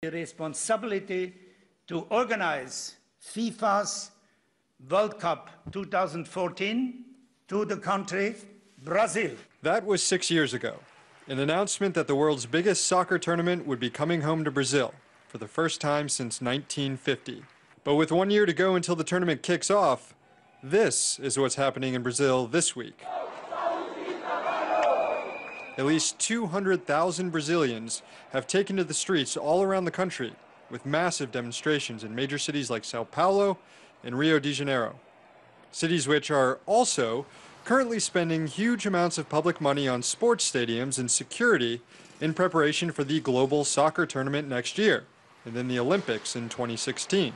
The responsibility to organize FIFA's World Cup 2014 to the country, Brazil. That was 6 years ago, an announcement that the world's biggest soccer tournament would be coming home to Brazil for the first time since 1950. But with 1 year to go until the tournament kicks off, this is what's happening in Brazil this week. At least 200,000 Brazilians have taken to the streets all around the country with massive demonstrations in major cities like São Paulo and Rio de Janeiro. Cities which are also currently spending huge amounts of public money on sports stadiums and security in preparation for the global soccer tournament next year, and then the Olympics in 2016.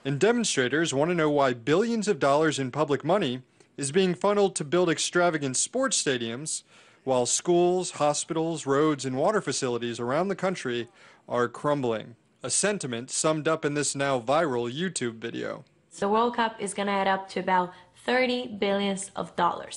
And demonstrators want to know why billions of dollars in public money is being funneled to build extravagant sports stadiums while schools, hospitals, roads, and water facilities around the country are crumbling. A sentiment summed up in this now viral YouTube video. The World Cup is going to add up to about $30 billion.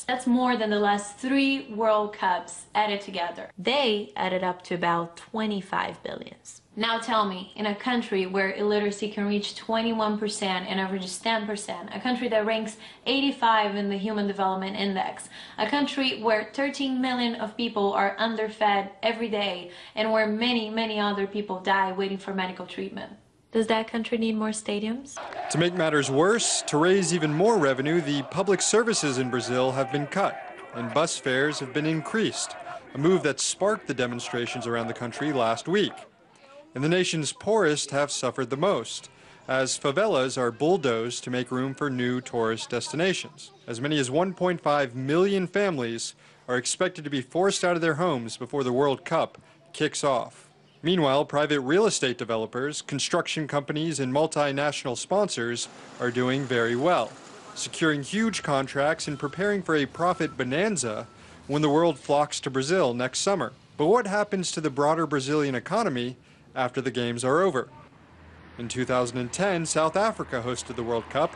That's more than the last 3 World Cups added together. They added up to about $25 billion. Now tell me, in a country where illiteracy can reach 21% and averages 10%, a country that ranks 85 in the Human Development Index, a country where 13 million of people are underfed every day, and where many, many other people die waiting for medical treatment. Does that country need more stadiums? To make matters worse, to raise even more revenue, the public services in Brazil have been cut, and bus fares have been increased, a move that sparked the demonstrations around the country last week. And the nation's poorest have suffered the most, as favelas are bulldozed to make room for new tourist destinations. As many as 1.5 million families are expected to be forced out of their homes before the World Cup kicks off. Meanwhile, private real estate developers, construction companies, and multinational sponsors are doing very well, securing huge contracts and preparing for a profit bonanza when the world flocks to Brazil next summer. But what happens to the broader Brazilian economy after the games are over? In 2010, South Africa hosted the World Cup,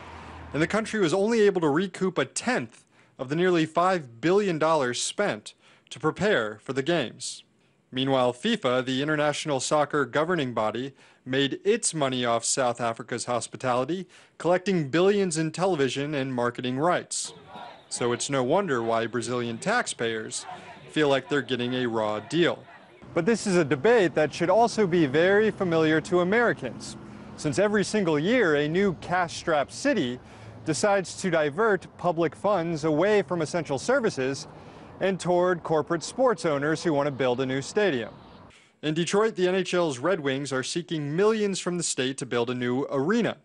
and the country was only able to recoup a tenth of the nearly $5 billion spent to prepare for the games. Meanwhile, FIFA, the international soccer governing body, made its money off South Africa's hospitality, collecting billions in television and marketing rights. So it's no wonder why Brazilian taxpayers feel like they're getting a raw deal. But this is a debate that should also be very familiar to Americans, since every single year a new cash-strapped city decides to divert public funds away from essential services and toward corporate sports owners who want to build a new stadium. In Detroit, the NHL's Red Wings are seeking millions from the state to build a new arena.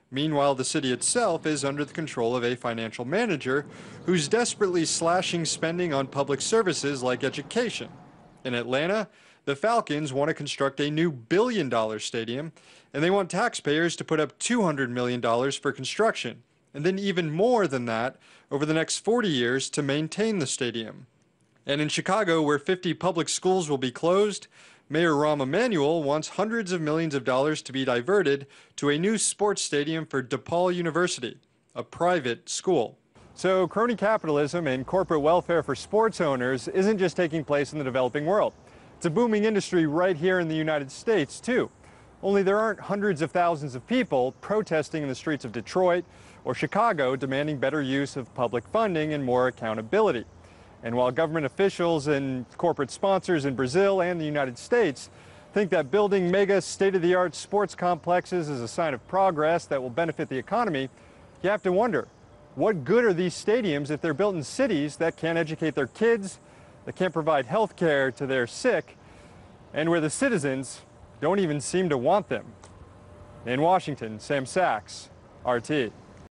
Meanwhile, the city itself is under the control of a financial manager who's desperately slashing spending on public services like education. In Atlanta, the Falcons want to construct a new billion-dollar stadium, and they want taxpayers to put up $200 million for construction, and then even more than that over the next 40 years to maintain the stadium. And in Chicago, where 50 public schools will be closed, Mayor Rahm Emanuel wants hundreds of millions of dollars to be diverted to a new sports stadium for DePaul University, a private school. So crony capitalism and corporate welfare for sports owners isn't just taking place in the developing world. It's a booming industry right here in the United States, too. Only there aren't hundreds of thousands of people protesting in the streets of Detroit or Chicago demanding better use of public funding and more accountability. And while government officials and corporate sponsors in Brazil and the United States think that building mega state-of-the-art sports complexes is a sign of progress that will benefit the economy, you have to wonder, what good are these stadiums if they're built in cities that can't educate their kids, that can't provide health care to their sick, and where the citizens don't even seem to want them? In Washington, Sam Sachs, RT.